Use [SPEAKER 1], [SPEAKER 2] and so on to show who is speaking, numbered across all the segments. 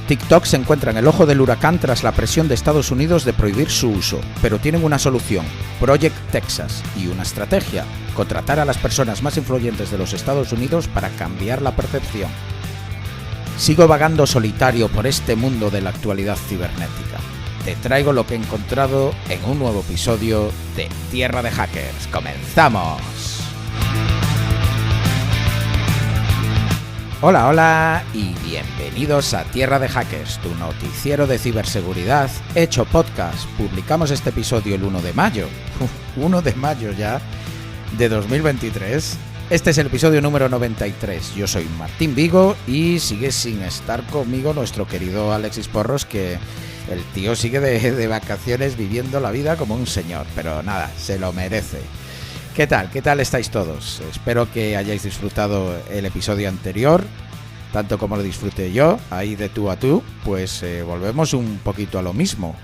[SPEAKER 1] TikTok se encuentra en el ojo del huracán tras la presión de Estados Unidos de prohibir su uso, pero tienen una solución, Project Texas, y una estrategia, contratar a las personas más influyentes de los Estados Unidos para cambiar la percepción. Sigo vagando solitario por este mundo de la actualidad cibernética. Te traigo lo que he encontrado en un nuevo episodio de Tierra de Hackers. ¡Comenzamos! Hola, hola y bienvenidos a Tierra de Hackers, tu noticiero de ciberseguridad hecho podcast. Publicamos este episodio el 1 de mayo. 1 de mayo ya de 2023. Este es el episodio número 93. Yo soy Martín Vigo y sigue sin estar conmigo nuestro querido Alexis Porros, que el tío sigue de vacaciones viviendo la vida como un señor, pero nada, se lo merece. ¿Qué tal? ¿Qué tal estáis todos? Espero que hayáis disfrutado el episodio anterior, tanto como lo disfruté yo, ahí de tú a tú, pues volvemos un poquito a lo mismo.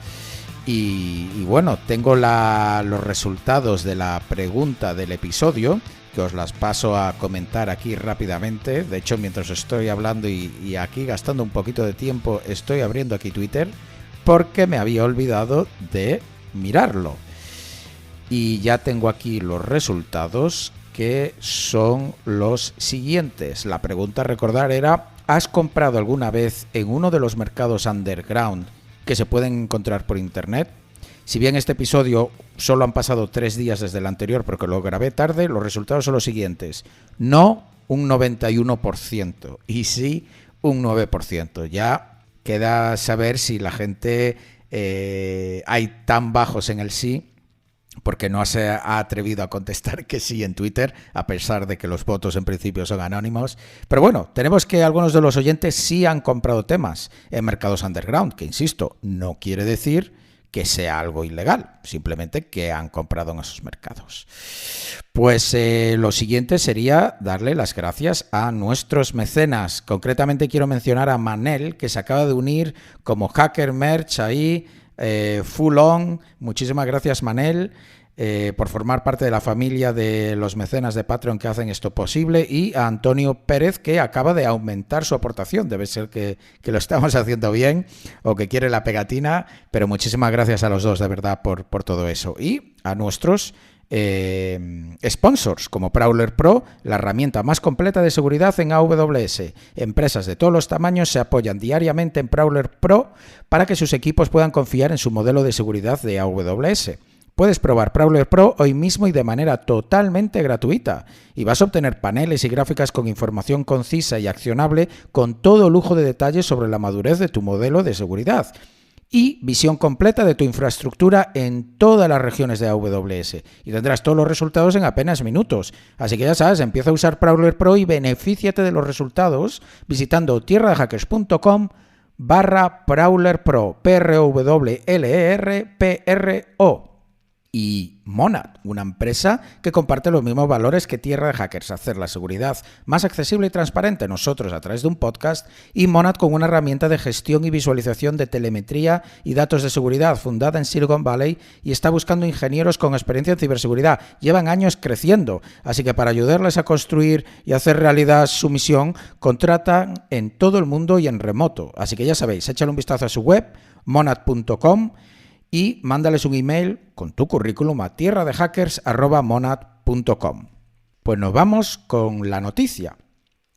[SPEAKER 1] Y bueno, tengo los resultados de la pregunta del episodio, que os las paso a comentar aquí rápidamente. De hecho, mientras estoy hablando y aquí gastando un poquito de tiempo, estoy abriendo aquí Twitter, porque me había olvidado de mirarlo. Y ya tengo aquí los resultados, que son los siguientes. La pregunta a recordar era: ¿has comprado alguna vez en uno de los mercados underground que se pueden encontrar por internet? Si bien este episodio solo han pasado 3 días desde el anterior porque lo grabé tarde, los resultados son los siguientes. No un 91% y sí un 9%. Ya queda saber si la gente hay tan bajos en el sí, porque no se ha atrevido a contestar que sí en Twitter, a pesar de que los votos en principio son anónimos. Pero bueno, tenemos que algunos de los oyentes sí han comprado temas en mercados underground, que insisto, no quiere decir que sea algo ilegal, simplemente que han comprado en esos mercados. Pues lo siguiente sería darle las gracias a nuestros mecenas. Concretamente quiero mencionar a Manel, que se acaba de unir como Hacker Merch ahí, full on. Muchísimas gracias, Manel, por formar parte de la familia de los mecenas de Patreon que hacen esto posible, y a Antonio Pérez, que acaba de aumentar su aportación. Debe ser que lo estamos haciendo bien o que quiere la pegatina, pero muchísimas gracias a los dos, de verdad, por todo eso. Y a nuestros sponsors como Prowler Pro, la herramienta más completa de seguridad en AWS. Empresas de todos los tamaños se apoyan diariamente en Prowler Pro para que sus equipos puedan confiar en su modelo de seguridad de AWS. Puedes probar Prowler Pro hoy mismo y de manera totalmente gratuita, y vas a obtener paneles y gráficas con información concisa y accionable, con todo lujo de detalles sobre la madurez de tu modelo de seguridad y visión completa de tu infraestructura en todas las regiones de AWS. Y tendrás todos los resultados en apenas minutos. Así que ya sabes, empieza a usar Prowler Pro y benefíciate de los resultados visitando tierradehackers.com/Prowler Pro, PROWLERPRO. Y Monad, una empresa que comparte los mismos valores que Tierra de Hackers: hacer la seguridad más accesible y transparente, nosotros a través de un podcast, y Monad con una herramienta de gestión y visualización de telemetría y datos de seguridad fundada en Silicon Valley, y está buscando ingenieros con experiencia en ciberseguridad. Llevan años creciendo, así que para ayudarles a construir y hacer realidad su misión, contratan en todo el mundo y en remoto. Así que ya sabéis, échale un vistazo a su web, monad.com, y mándales un email con tu currículum a tierradehackers@monad.com. Pues nos vamos con la noticia.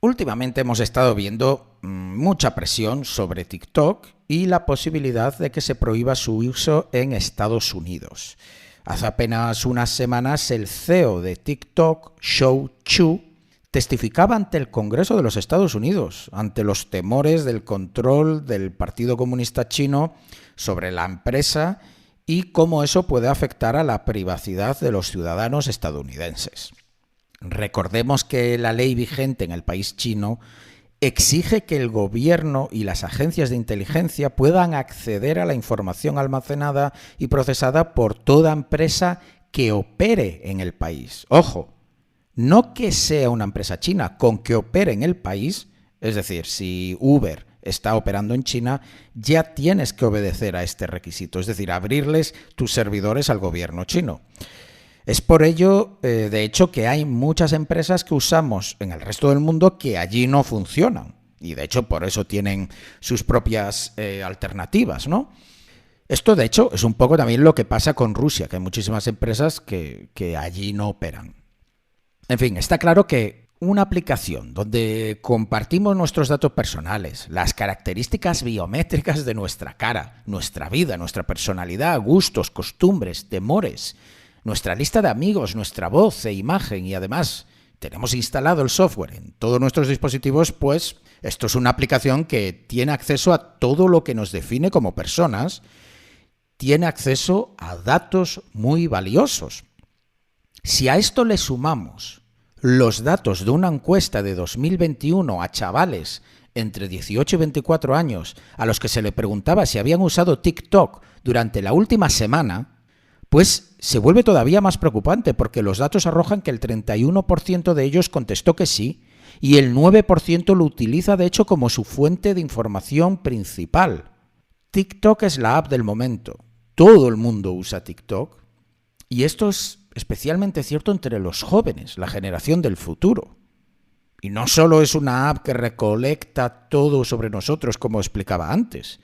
[SPEAKER 1] Últimamente hemos estado viendo mucha presión sobre TikTok y la posibilidad de que se prohíba su uso en Estados Unidos. Hace apenas unas semanas el CEO de TikTok, Shou Chew, testificaba ante el Congreso de los Estados Unidos, ante los temores del control del Partido Comunista Chino sobre la empresa y cómo eso puede afectar a la privacidad de los ciudadanos estadounidenses. Recordemos que la ley vigente en el país chino exige que el gobierno y las agencias de inteligencia puedan acceder a la información almacenada y procesada por toda empresa que opere en el país. Ojo, no que sea una empresa china, con que opere en el país. Es decir, si Uber está operando en China, ya tienes que obedecer a este requisito, es decir, abrirles tus servidores al gobierno chino. Es por ello, de hecho, que hay muchas empresas que usamos en el resto del mundo que allí no funcionan. Y de hecho por eso tienen sus propias alternativas, ¿no? Esto de hecho es un poco también lo que pasa con Rusia, que hay muchísimas empresas que allí no operan. En fin, está claro que una aplicación donde compartimos nuestros datos personales, las características biométricas de nuestra cara, nuestra vida, nuestra personalidad, gustos, costumbres, temores, nuestra lista de amigos, nuestra voz e imagen, y además tenemos instalado el software en todos nuestros dispositivos, pues esto es una aplicación que tiene acceso a todo lo que nos define como personas, tiene acceso a datos muy valiosos. Si a esto le sumamos los datos de una encuesta de 2021 a chavales entre 18 y 24 años a los que se le preguntaba si habían usado TikTok durante la última semana, pues se vuelve todavía más preocupante porque los datos arrojan que el 31% de ellos contestó que sí y el 9% lo utiliza de hecho como su fuente de información principal. TikTok es la app del momento. Todo el mundo usa TikTok y esto es especialmente cierto entre los jóvenes, la generación del futuro. Y no solo es una app que recolecta todo sobre nosotros, como explicaba antes,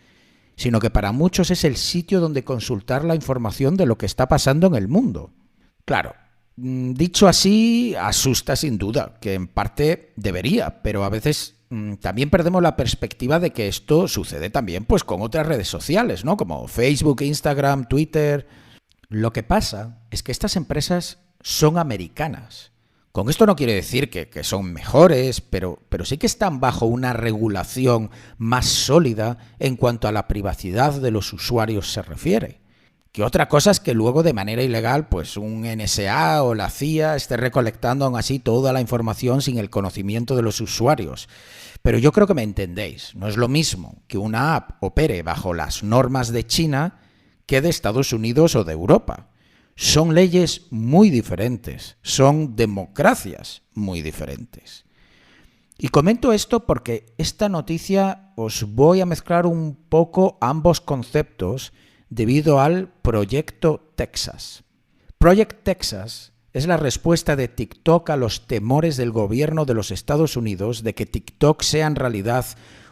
[SPEAKER 1] sino que para muchos es el sitio donde consultar la información de lo que está pasando en el mundo. Claro, dicho así, asusta sin duda, que en parte debería, pero a veces también perdemos la perspectiva de que esto sucede también pues con otras redes sociales, ¿no? Como Facebook, Instagram, Twitter. Lo que pasa es que estas empresas son americanas. Con esto no quiere decir que son mejores, pero sí que están bajo una regulación más sólida en cuanto a la privacidad de los usuarios se refiere. Que otra cosa es que luego de manera ilegal pues un NSA o la CIA esté recolectando aún así toda la información sin el conocimiento de los usuarios. Pero yo creo que me entendéis. No es lo mismo que una app opere bajo las normas de China que de Estados Unidos o de Europa. Son leyes muy diferentes, son democracias muy diferentes. Y comento esto porque esta noticia os voy a mezclar un poco ambos conceptos debido al Proyecto Texas. Project Texas es la respuesta de TikTok a los temores del gobierno de los Estados Unidos de que TikTok sea en realidad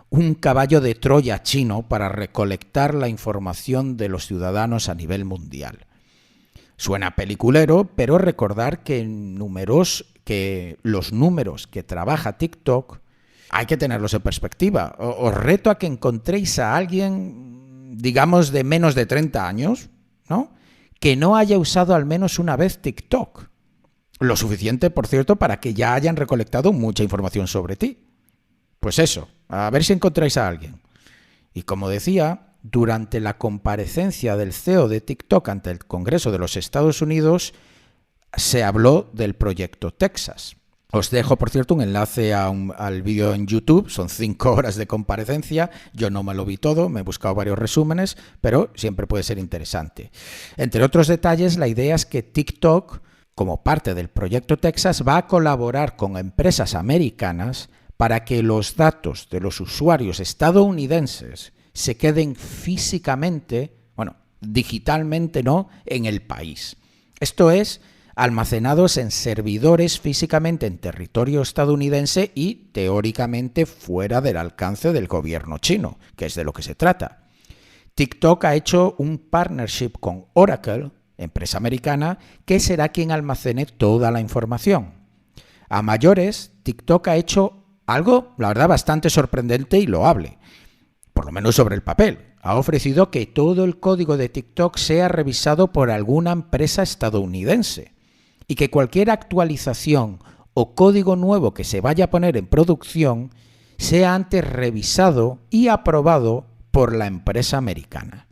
[SPEAKER 1] un caballo de Troya chino para recolectar la información de los ciudadanos a nivel mundial. Suena peliculero, pero recordar que los números que trabaja TikTok hay que tenerlos en perspectiva. Os reto a que encontréis a alguien, digamos, de menos de 30 años, ¿no?, que no haya usado al menos una vez TikTok. Lo suficiente, por cierto, para que ya hayan recolectado mucha información sobre ti. Pues eso, a ver si encontráis a alguien. Y como decía, durante la comparecencia del CEO de TikTok ante el Congreso de los Estados Unidos, se habló del Proyecto Texas. Os dejo, por cierto, un enlace al vídeo en YouTube. Son 5 horas de comparecencia. Yo no me lo vi todo, me he buscado varios resúmenes, pero siempre puede ser interesante. Entre otros detalles, la idea es que TikTok, como parte del Proyecto Texas, va a colaborar con empresas americanas para que los datos de los usuarios estadounidenses se queden físicamente, digitalmente no, en el país. Esto es, almacenados en servidores físicamente en territorio estadounidense y teóricamente fuera del alcance del gobierno chino, que es de lo que se trata. TikTok ha hecho un partnership con Oracle, empresa americana, que será quien almacene toda la información. A mayores, TikTok ha hecho algo, la verdad, bastante sorprendente y loable, por lo menos sobre el papel. Ha ofrecido que todo el código de TikTok sea revisado por alguna empresa estadounidense y que cualquier actualización o código nuevo que se vaya a poner en producción sea antes revisado y aprobado por la empresa americana.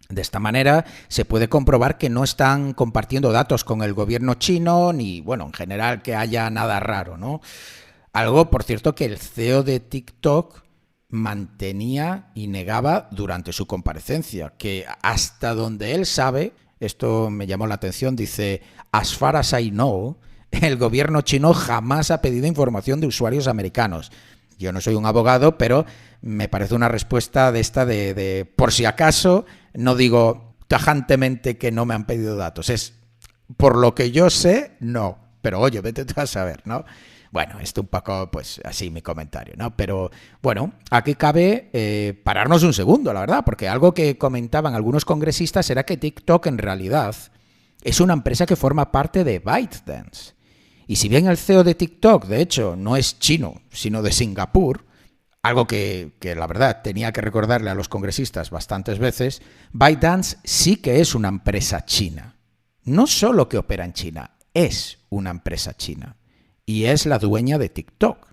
[SPEAKER 1] De esta manera se puede comprobar que no están compartiendo datos con el gobierno chino ni, en general que haya nada raro, ¿no? Algo, por cierto, que el CEO de TikTok mantenía y negaba durante su comparecencia, que hasta donde él sabe, esto me llamó la atención, dice, as far as I know, el gobierno chino jamás ha pedido información de usuarios americanos. Yo no soy un abogado, pero me parece una respuesta de esta de por si acaso, no digo tajantemente que no me han pedido datos, es por lo que yo sé, no, pero oye, vete tú a saber, ¿no? Bueno, esto un poco, pues así mi comentario, ¿no? Pero bueno, aquí cabe pararnos un segundo, la verdad, porque algo que comentaban algunos congresistas era que TikTok en realidad es una empresa que forma parte de ByteDance. Y si bien el CEO de TikTok, de hecho, no es chino, sino de Singapur, algo que la verdad tenía que recordarle a los congresistas bastantes veces, ByteDance sí que es una empresa china. No solo que opera en China, es una empresa china. Y es la dueña de TikTok.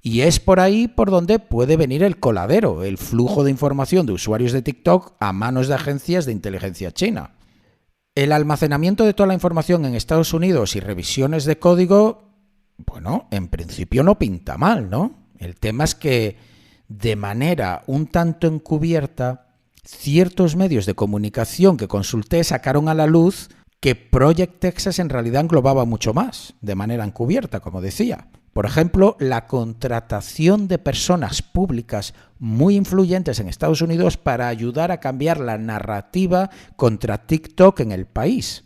[SPEAKER 1] Y es por ahí por donde puede venir el coladero, el flujo de información de usuarios de TikTok a manos de agencias de inteligencia china. El almacenamiento de toda la información en Estados Unidos y revisiones de código, bueno, en principio no pinta mal, ¿no? El tema es que, de manera un tanto encubierta, ciertos medios de comunicación que consulté sacaron a la luz que Project Texas en realidad englobaba mucho más, de manera encubierta, como decía. Por ejemplo, la contratación de personas públicas muy influyentes en Estados Unidos para ayudar a cambiar la narrativa contra TikTok en el país.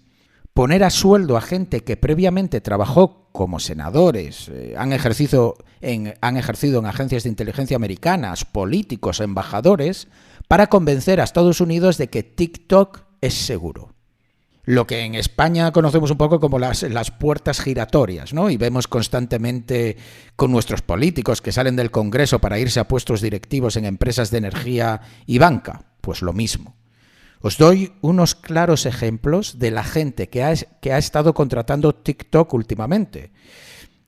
[SPEAKER 1] Poner a sueldo a gente que previamente trabajó como senadores, han ejercido en agencias de inteligencia americanas, políticos, embajadores, para convencer a Estados Unidos de que TikTok es seguro. Lo que en España conocemos un poco como las puertas giratorias, ¿no? Y vemos constantemente con nuestros políticos que salen del Congreso para irse a puestos directivos en empresas de energía y banca. Pues lo mismo. Os doy unos claros ejemplos de la gente que ha estado contratando TikTok últimamente.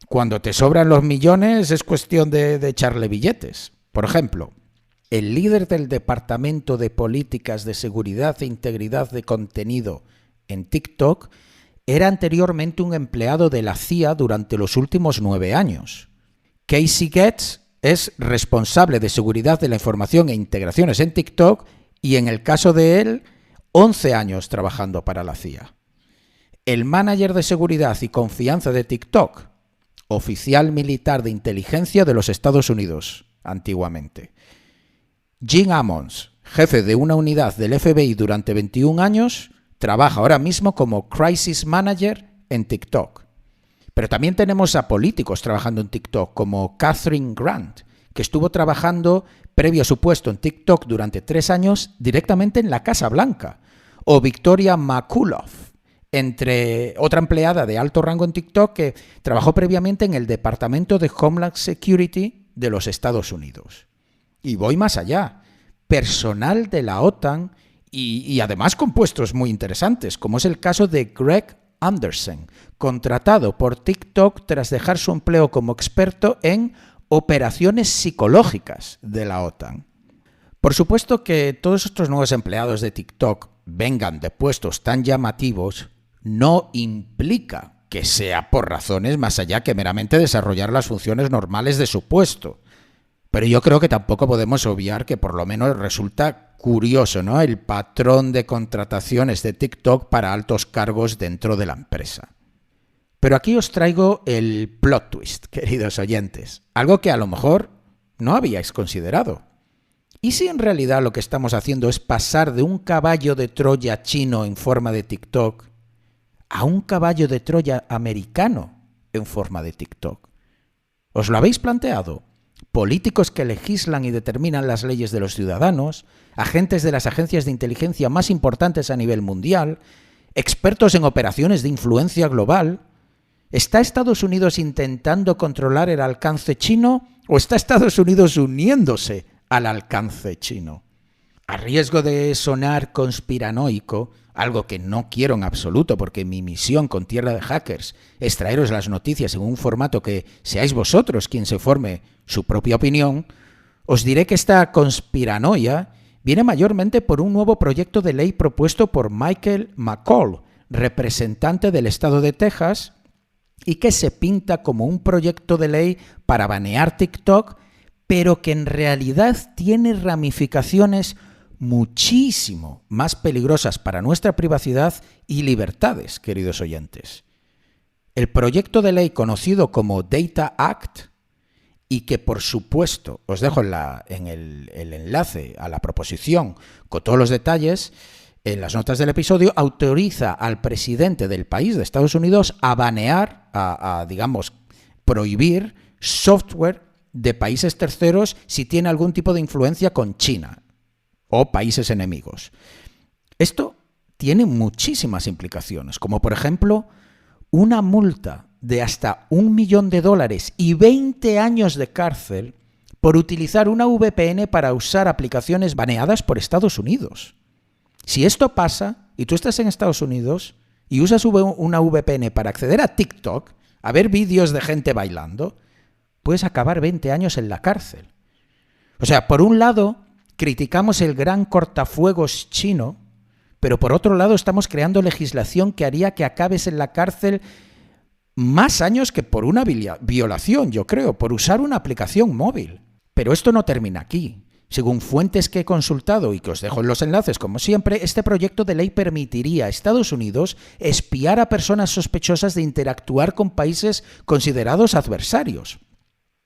[SPEAKER 1] Cuando te sobran los millones es cuestión de echarle billetes. Por ejemplo, el líder del Departamento de Políticas de Seguridad e Integridad de Contenido en TikTok era anteriormente un empleado de la CIA durante los últimos 9 años. Casey Getz es responsable de seguridad de la información e integraciones en TikTok y en el caso de él, 11 años trabajando para la CIA. El manager de seguridad y confianza de TikTok, oficial militar de inteligencia de los Estados Unidos, antiguamente. Jim Ammons, jefe de una unidad del FBI durante 21 años, trabaja ahora mismo como Crisis Manager en TikTok. Pero también tenemos a políticos trabajando en TikTok, como Kathryn Grant, que estuvo trabajando previo a su puesto en TikTok durante 3 años directamente en la Casa Blanca, o Victoria McCullough, otra empleada de alto rango en TikTok que trabajó previamente en el Departamento de Homeland Security de los Estados Unidos. Y voy más allá, personal de la OTAN y además con puestos muy interesantes, como es el caso de Greg Anderson, contratado por TikTok tras dejar su empleo como experto en operaciones psicológicas de la OTAN. Por supuesto que todos estos nuevos empleados de TikTok vengan de puestos tan llamativos no implica que sea por razones más allá que meramente desarrollar las funciones normales de su puesto. Pero yo creo que tampoco podemos obviar que por lo menos resulta curioso, ¿no?, el patrón de contrataciones de TikTok para altos cargos dentro de la empresa. Pero aquí os traigo el plot twist, queridos oyentes, algo que a lo mejor no habíais considerado. ¿Y si en realidad lo que estamos haciendo es pasar de un caballo de Troya chino en forma de TikTok a un caballo de Troya americano en forma de TikTok? ¿Os lo habéis planteado? Políticos que legislan y determinan las leyes de los ciudadanos, agentes de las agencias de inteligencia más importantes a nivel mundial, expertos en operaciones de influencia global. ¿Está Estados Unidos intentando controlar el alcance chino o está Estados Unidos uniéndose al alcance chino? A riesgo de sonar conspiranoico, algo que no quiero en absoluto porque mi misión con Tierra de Hackers es traeros las noticias en un formato que seáis vosotros quien se forme su propia opinión, os diré que esta conspiranoia viene mayormente por un nuevo proyecto de ley propuesto por Michael McCall, representante del estado de Texas, y que se pinta como un proyecto de ley para banear TikTok, pero que en realidad tiene ramificaciones muchísimo más peligrosas para nuestra privacidad y libertades, queridos oyentes. El proyecto de ley conocido como Data Act, y que por supuesto os dejo en el enlace a la proposición con todos los detalles en las notas del episodio, autoriza al presidente del país de Estados Unidos a banear, digamos, prohibir software de países terceros si tiene algún tipo de influencia con China o países enemigos. Esto tiene muchísimas implicaciones, como por ejemplo una multa de hasta $1 millón y 20 años de cárcel por utilizar una VPN para usar aplicaciones baneadas por Estados Unidos. Si esto pasa y tú estás en Estados Unidos y usas una VPN para acceder a TikTok, a ver vídeos de gente bailando, puedes acabar 20 años en la cárcel. O sea, por un lado, criticamos el gran cortafuegos chino, pero por otro lado estamos creando legislación que haría que acabes en la cárcel más años que por una violación, yo creo, por usar una aplicación móvil. Pero esto no termina aquí. Según fuentes que he consultado y que os dejo en los enlaces, como siempre, este proyecto de ley permitiría a Estados Unidos espiar a personas sospechosas de interactuar con países considerados adversarios.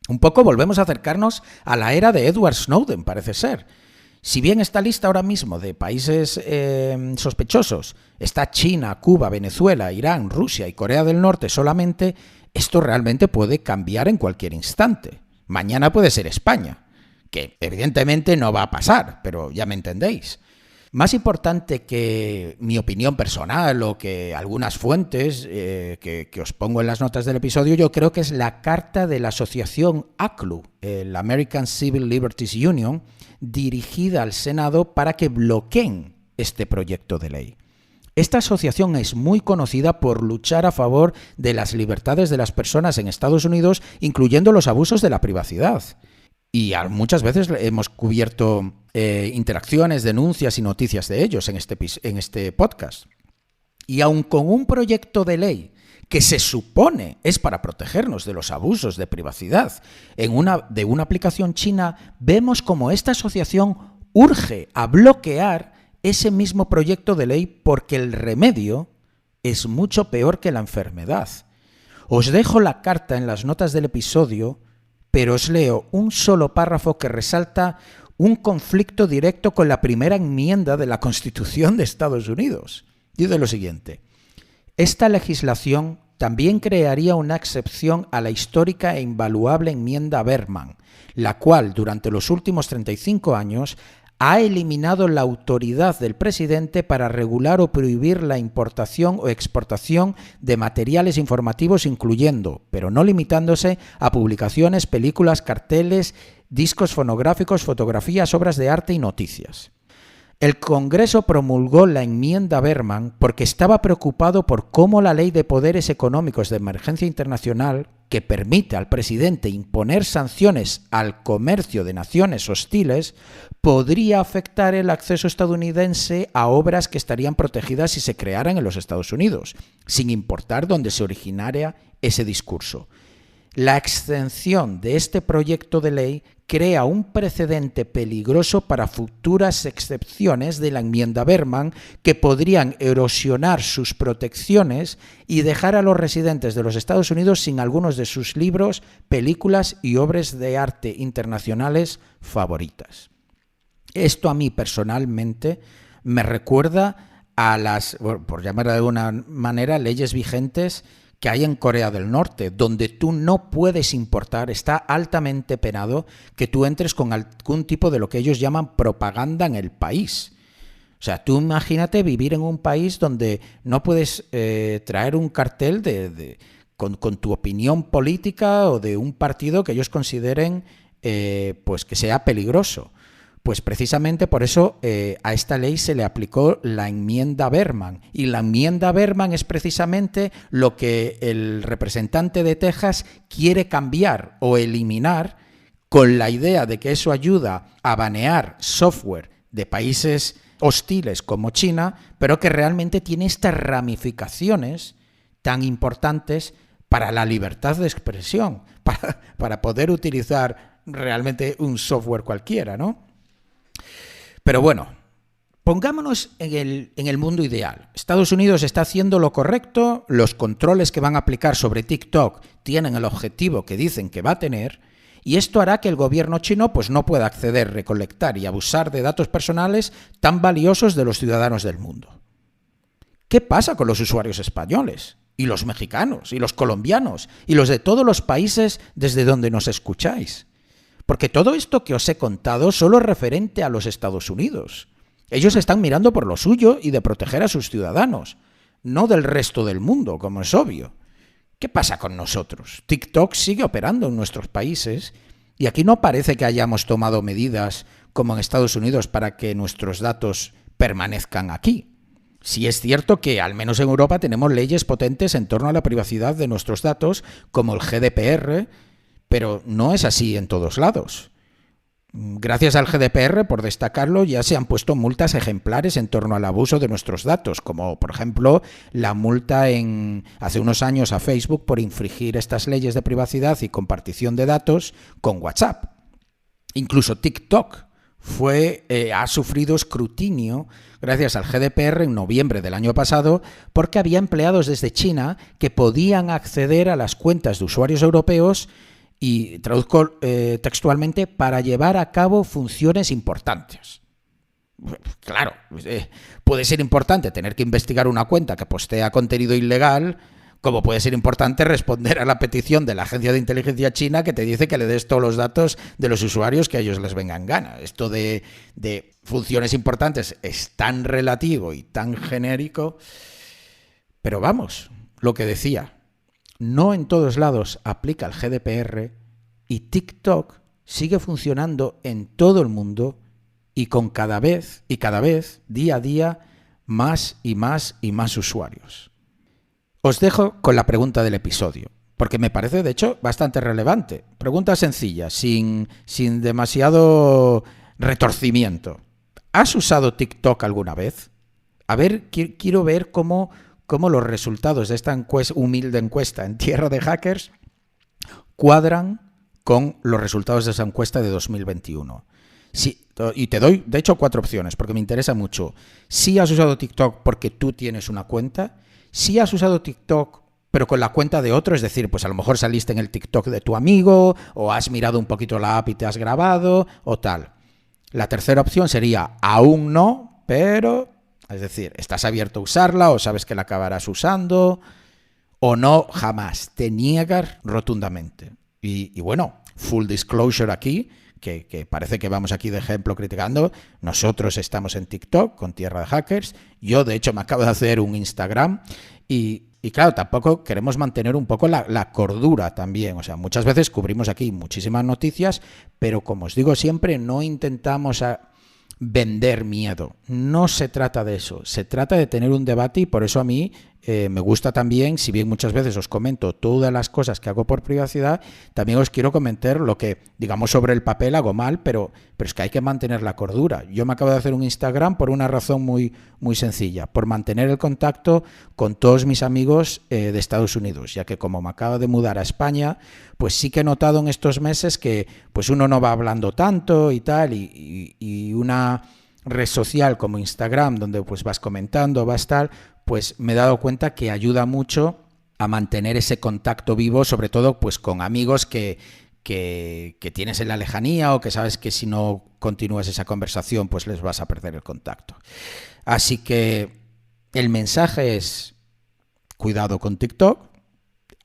[SPEAKER 1] Un poco volvemos a acercarnos a la era de Edward Snowden, parece ser. Si bien esta lista ahora mismo de países sospechosos está China, Cuba, Venezuela, Irán, Rusia y Corea del Norte solamente, esto realmente puede cambiar en cualquier instante. Mañana puede ser España, que evidentemente no va a pasar, pero ya me entendéis. Más importante que mi opinión personal o que algunas fuentes que os pongo en las notas del episodio, yo creo que es la carta de la asociación ACLU, el American Civil Liberties Union, dirigida al Senado para que bloqueen este proyecto de ley. Esta asociación es muy conocida por luchar a favor de las libertades de las personas en Estados Unidos, incluyendo los abusos de la privacidad. Y muchas veces hemos cubierto interacciones, denuncias y noticias de ellos en este podcast. Y aun con un proyecto de ley que se supone es para protegernos de los abusos de privacidad de una aplicación china, vemos como esta asociación urge a bloquear ese mismo proyecto de ley porque el remedio es mucho peor que la enfermedad. Os dejo la carta en las notas del episodio, pero os leo un solo párrafo que resalta un conflicto directo con la primera enmienda de la Constitución de Estados Unidos. Dice lo siguiente: esta legislación también crearía una excepción a la histórica e invaluable enmienda Berman, la cual durante los últimos 35 años ha eliminado la autoridad del presidente para regular o prohibir la importación o exportación de materiales informativos, incluyendo, pero no limitándose, a publicaciones, películas, carteles, discos fonográficos, fotografías, obras de arte y noticias. El Congreso promulgó la enmienda Berman porque estaba preocupado por cómo la Ley de Poderes Económicos de Emergencia Internacional, que permite al presidente imponer sanciones al comercio de naciones hostiles, podría afectar el acceso estadounidense a obras que estarían protegidas si se crearan en los Estados Unidos, sin importar dónde se originara ese discurso. La extensión de este proyecto de ley crea un precedente peligroso para futuras excepciones de la enmienda Berman que podrían erosionar sus protecciones y dejar a los residentes de los Estados Unidos sin algunos de sus libros, películas y obras de arte internacionales favoritas. Esto a mí personalmente me recuerda a las, por llamar de alguna manera, leyes vigentes que hay en Corea del Norte, donde tú no puedes importar, está altamente penado que tú entres con algún tipo de lo que ellos llaman propaganda en el país. O sea, tú imagínate vivir en un país donde no puedes traer un cartel con tu opinión política o de un partido que ellos consideren pues que sea peligroso. Pues precisamente por eso a esta ley se le aplicó la enmienda Berman. Y la enmienda Berman es precisamente lo que el representante de Texas quiere cambiar o eliminar, con la idea de que eso ayuda a banear software de países hostiles como China, pero que realmente tiene estas ramificaciones tan importantes para la libertad de expresión, para poder utilizar realmente un software cualquiera, ¿no? Pero bueno, pongámonos en el mundo ideal. Estados Unidos está haciendo lo correcto, los controles que van a aplicar sobre TikTok tienen el objetivo que dicen que va a tener, y esto hará que el gobierno chino pues, no pueda acceder, recolectar y abusar de datos personales tan valiosos de los ciudadanos del mundo. ¿Qué pasa con los usuarios españoles? y los mexicanos, y los colombianos, y los de todos los países desde donde nos escucháis. Porque todo esto que os he contado solo es referente a los Estados Unidos. Ellos están mirando por lo suyo y de proteger a sus ciudadanos, no del resto del mundo, como es obvio. ¿Qué pasa con nosotros? TikTok sigue operando en nuestros países y aquí no parece que hayamos tomado medidas como en Estados Unidos para que nuestros datos permanezcan aquí. Sí es cierto que, al menos en Europa, tenemos leyes potentes en torno a la privacidad de nuestros datos, como el GDPR, pero no es así en todos lados. Gracias al GDPR, por destacarlo, ya se han puesto multas ejemplares en torno al abuso de nuestros datos, como por ejemplo la multa hace unos años a Facebook por infringir estas leyes de privacidad y compartición de datos con WhatsApp. Incluso TikTok ha sufrido escrutinio gracias al GDPR en noviembre del año pasado porque había empleados desde China que podían acceder a las cuentas de usuarios europeos y, traduzco textualmente, para llevar a cabo funciones importantes. Claro, puede ser importante tener que investigar una cuenta que postea contenido ilegal, como puede ser importante responder a la petición de la agencia de inteligencia china que te dice que le des todos los datos de los usuarios que a ellos les venga en gana. Esto de funciones importantes es tan relativo y tan genérico, pero vamos, lo que decía, no en todos lados aplica el GDPR y TikTok sigue funcionando en todo el mundo y con cada vez, día a día, más y más y más usuarios. Os dejo con la pregunta del episodio, porque me parece, de hecho, bastante relevante. Pregunta sencilla, sin demasiado retorcimiento. ¿Has usado TikTok alguna vez? A ver, quiero ver cómo los resultados de esta humilde encuesta en Tierra de Hackers cuadran con los resultados de esa encuesta de 2021. Sí, y te doy, de hecho, 4 opciones, porque me interesa mucho. Si has usado TikTok porque tú tienes una cuenta, si has usado TikTok pero con la cuenta de otro, es decir, pues a lo mejor saliste en el TikTok de tu amigo o has mirado un poquito la app y te has grabado o tal. La tercera opción sería aún no, pero, es decir, estás abierto a usarla o sabes que la acabarás usando o no, jamás. Te niegas rotundamente. Y bueno, full disclosure aquí, que parece que vamos aquí de ejemplo criticando. Nosotros estamos en TikTok con Tierra de Hackers. Yo, de hecho, me acabo de hacer un Instagram y claro, tampoco queremos mantener un poco la cordura también. O sea, muchas veces cubrimos aquí muchísimas noticias, pero como os digo siempre, no intentamos vender miedo. No se trata de eso. Se trata de tener un debate y por eso a mí me gusta también, si bien muchas veces os comento todas las cosas que hago por privacidad, también os quiero comentar lo que, digamos, sobre el papel hago mal, pero es que hay que mantener la cordura. Yo me acabo de hacer un Instagram por una razón muy, muy sencilla, por mantener el contacto con todos mis amigos de Estados Unidos, ya que como me acabo de mudar a España, pues sí que he notado en estos meses que pues uno no va hablando tanto y tal, y una red social como Instagram, donde pues vas comentando, vas tal, pues me he dado cuenta que ayuda mucho a mantener ese contacto vivo, sobre todo pues con amigos que tienes en la lejanía o que sabes que si no continúas esa conversación pues les vas a perder el contacto. Así que el mensaje es cuidado con TikTok,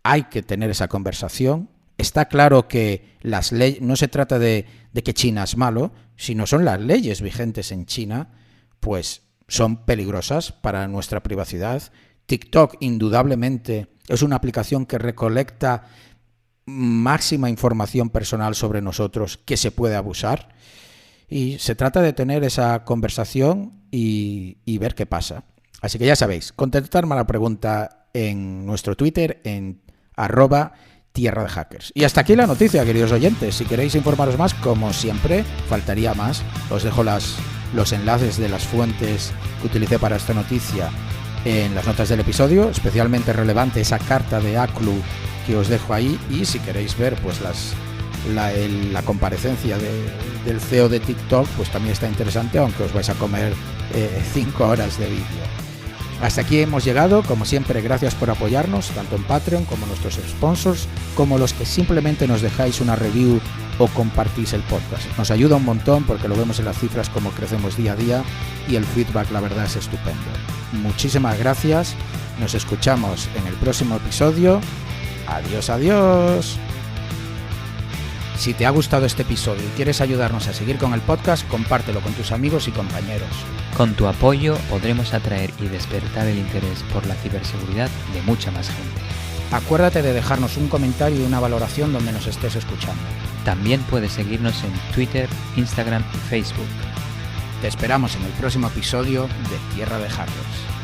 [SPEAKER 1] hay que tener esa conversación. Está claro que las leyes, no se trata de que China es malo, sino son las leyes vigentes en China, pues son peligrosas para nuestra privacidad. TikTok indudablemente es una aplicación que recolecta máxima información personal sobre nosotros que se puede abusar y se trata de tener esa conversación y ver qué pasa. Así que ya sabéis, contestarme a la pregunta en nuestro Twitter en @Tierra de Hackers. Y hasta aquí la noticia, queridos oyentes. Si queréis informaros más, como siempre, faltaría más. Os dejo los enlaces de las fuentes que utilicé para esta noticia en las notas del episodio. Especialmente relevante esa carta de ACLU que os dejo ahí. Y si queréis ver pues la comparecencia del CEO de TikTok, pues también está interesante, aunque os vais a comer 5 horas de vídeo. Hasta aquí hemos llegado, como siempre, gracias por apoyarnos, tanto en Patreon como nuestros sponsors, como los que simplemente nos dejáis una review o compartís el podcast. Nos ayuda un montón porque lo vemos en las cifras como crecemos día a día y el feedback, la verdad, es estupendo. Muchísimas gracias, nos escuchamos en el próximo episodio. Adiós, adiós. Si te ha gustado este episodio y quieres ayudarnos a seguir con el podcast, compártelo con tus amigos y compañeros.
[SPEAKER 2] Con tu apoyo podremos atraer y despertar el interés por la ciberseguridad de mucha más gente.
[SPEAKER 1] Acuérdate de dejarnos un comentario y una valoración donde nos estés escuchando.
[SPEAKER 2] También puedes seguirnos en Twitter, Instagram y Facebook.
[SPEAKER 1] Te esperamos en el próximo episodio de Tierra de Hackers.